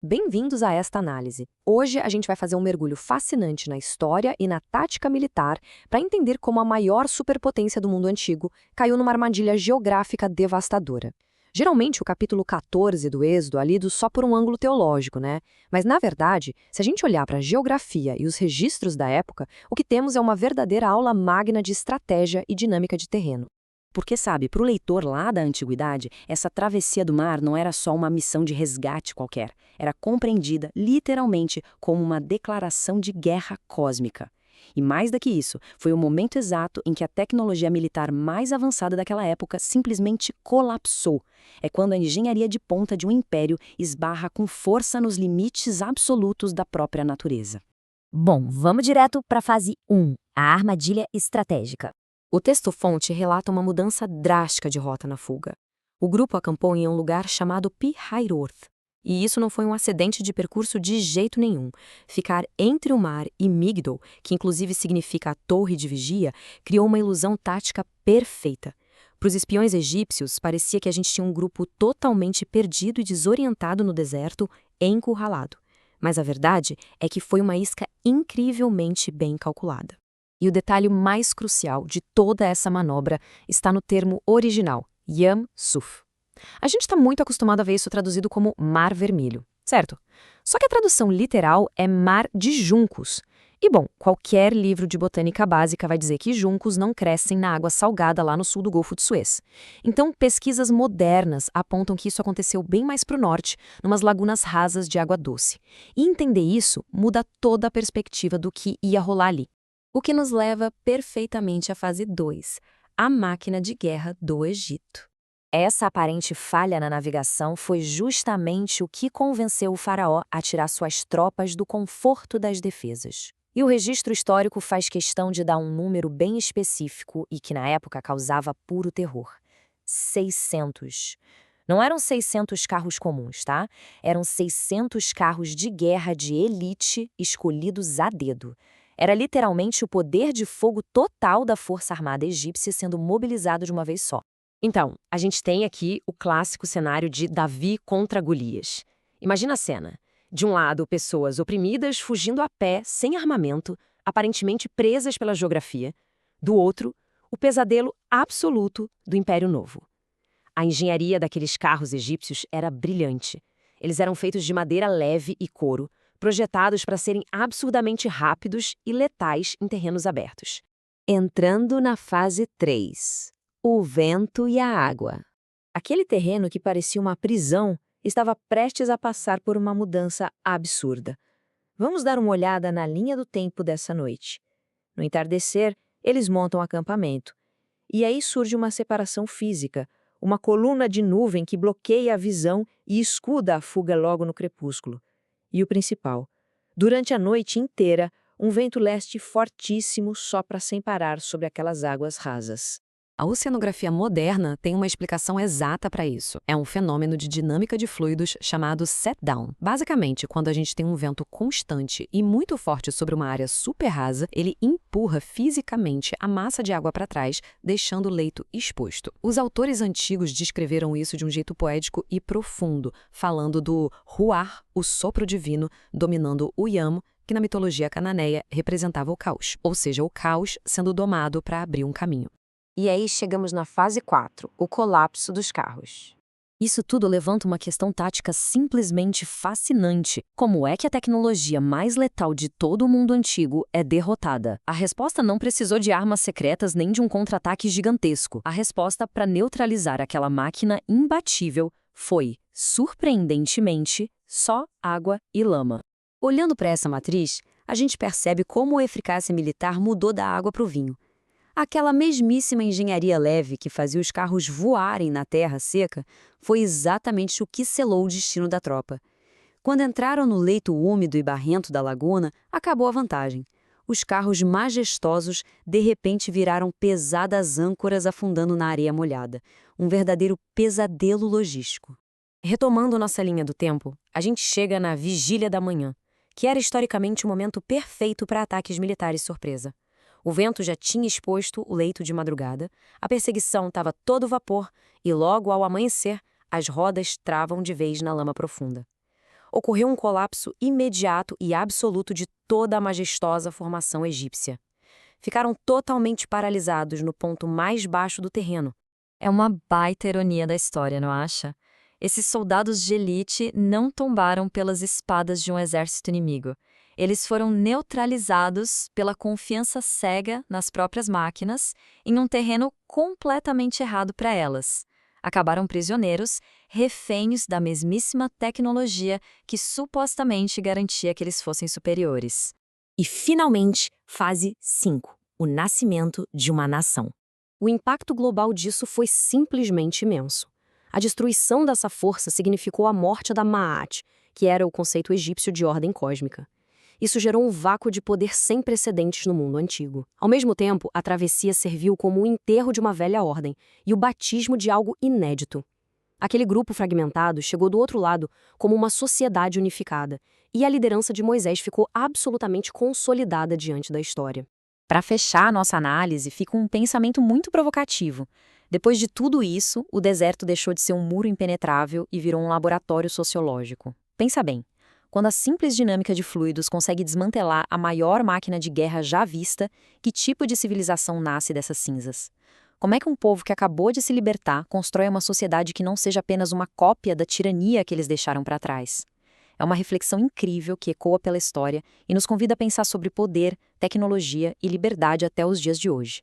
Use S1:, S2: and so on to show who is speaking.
S1: Bem-vindos a esta análise. Hoje a gente vai fazer um mergulho fascinante na história e na tática militar para entender como a maior superpotência do mundo antigo caiu numa armadilha geográfica devastadora. Geralmente o capítulo 14 do Êxodo é lido só por um ângulo teológico, né? Mas na verdade, se a gente olhar para a geografia e os registros da época, o que temos é uma verdadeira aula magna de estratégia e dinâmica de terreno.
S2: Porque, sabe, para o leitor lá da antiguidade, essa travessia do mar não era só uma missão de resgate qualquer. Era compreendida, literalmente, como uma declaração de guerra cósmica. E mais do que isso, foi o momento exato em que a tecnologia militar mais avançada daquela época simplesmente colapsou. É quando a engenharia de ponta de um império esbarra com força nos limites absolutos da própria natureza.
S3: Bom, vamos direto para a fase 1, a armadilha estratégica.
S1: O texto-fonte relata uma mudança drástica de rota na fuga. O grupo acampou em um lugar chamado Pi-Hahiroth. E isso não foi um acidente de percurso de jeito nenhum. Ficar entre o mar e Migdol, que inclusive significa a torre de vigia, criou uma ilusão tática perfeita. Para os espiões egípcios, parecia que a gente tinha um grupo totalmente perdido e desorientado no deserto, encurralado. Mas a verdade é que foi uma isca incrivelmente bem calculada. E o detalhe mais crucial de toda essa manobra está no termo original, Yam Suf. A gente está muito acostumado a ver isso traduzido como Mar Vermelho, certo? Só que a tradução literal é Mar de Juncos. E bom, qualquer livro de botânica básica vai dizer que juncos não crescem na água salgada lá no sul do Golfo de Suez. Então, pesquisas modernas apontam que isso aconteceu bem mais para o norte, numas lagunas rasas de água doce. E entender isso muda toda a perspectiva do que ia rolar ali. O que nos leva perfeitamente à fase 2, a máquina de guerra do Egito.
S3: Essa aparente falha na navegação foi justamente o que convenceu o faraó a tirar suas tropas do conforto das defesas. E o registro histórico faz questão de dar um número bem específico e que na época causava puro terror. 600. Não eram 600 carros comuns, tá? Eram 600 carros de guerra de elite escolhidos a dedo. Era literalmente o poder de fogo total da Força Armada Egípcia sendo mobilizado de uma vez só.
S1: Então, a gente tem aqui o clássico cenário de Davi contra Golias. Imagina a cena. De um lado, pessoas oprimidas fugindo a pé, sem armamento, aparentemente presas pela geografia. Do outro, o pesadelo absoluto do Império Novo. A engenharia daqueles carros egípcios era brilhante. Eles eram feitos de madeira leve e couro, projetados para serem absurdamente rápidos e letais em terrenos abertos.
S3: Entrando na fase 3, o vento e a água. Aquele terreno que parecia uma prisão estava prestes a passar por uma mudança absurda. Vamos dar uma olhada na linha do tempo dessa noite. No entardecer, eles montam acampamento. E aí surge uma separação física, uma coluna de nuvem que bloqueia a visão e escuda a fuga logo no crepúsculo. E o principal, durante a noite inteira, um vento leste fortíssimo sopra sem parar sobre aquelas águas rasas.
S1: A oceanografia moderna tem uma explicação exata para isso. É um fenômeno de dinâmica de fluidos chamado set-down. Basicamente, quando a gente tem um vento constante e muito forte sobre uma área super rasa, ele empurra fisicamente a massa de água para trás, deixando o leito exposto. Os autores antigos descreveram isso de um jeito poético e profundo, falando do ruar, o sopro divino, dominando o yam, que na mitologia cananeia representava o caos, ou seja, o caos sendo domado para abrir um caminho.
S3: E aí chegamos na fase 4, o colapso dos carros.
S1: Isso tudo levanta uma questão tática simplesmente fascinante. Como é que a tecnologia mais letal de todo o mundo antigo é derrotada? A resposta não precisou de armas secretas nem de um contra-ataque gigantesco. A resposta para neutralizar aquela máquina imbatível foi, surpreendentemente, só água e lama. Olhando para essa matriz, a gente percebe como a eficácia militar mudou da água para o vinho. Aquela mesmíssima engenharia leve que fazia os carros voarem na terra seca foi exatamente o que selou o destino da tropa. Quando entraram no leito úmido e barrento da laguna, acabou a vantagem. Os carros majestosos de repente viraram pesadas âncoras afundando na areia molhada. Um verdadeiro pesadelo logístico. Retomando nossa linha do tempo, a gente chega na vigília da manhã, que era historicamente o momento perfeito para ataques militares surpresa. O vento já tinha exposto o leito de madrugada, a perseguição estava todo vapor e logo ao amanhecer, as rodas travam de vez na lama profunda.
S2: ocorreu um colapso imediato e absoluto de toda a majestosa formação egípcia. Ficaram totalmente paralisados no ponto mais baixo do terreno.
S1: É uma baita ironia da história, não acha? Esses soldados de elite não tombaram pelas espadas de um exército inimigo. Eles foram neutralizados pela confiança cega nas próprias máquinas em um terreno completamente errado para elas. Acabaram prisioneiros, reféns da mesmíssima tecnologia que supostamente garantia que eles fossem superiores.
S2: E, finalmente, fase 5, o nascimento de uma nação. O impacto global disso foi simplesmente imenso. A destruição dessa força significou a morte da Ma'at, que era o conceito egípcio de ordem cósmica. Isso gerou um vácuo de poder sem precedentes no mundo antigo. Ao mesmo tempo, a travessia serviu como o enterro de uma velha ordem e o batismo de algo inédito. Aquele grupo fragmentado chegou do outro lado como uma sociedade unificada, e a liderança de Moisés ficou absolutamente consolidada diante da história.
S3: Para fechar nossa análise, fica um pensamento muito provocativo. Depois de tudo isso, o deserto deixou de ser um muro impenetrável e virou um laboratório sociológico. Pensa bem, quando a simples dinâmica de fluidos consegue desmantelar a maior máquina de guerra já vista, que tipo de civilização nasce dessas cinzas? Como é que um povo que acabou de se libertar constrói uma sociedade que não seja apenas uma cópia da tirania que eles deixaram para trás? É uma reflexão incrível que ecoa pela história e nos convida a pensar sobre poder, tecnologia e liberdade até os dias de hoje.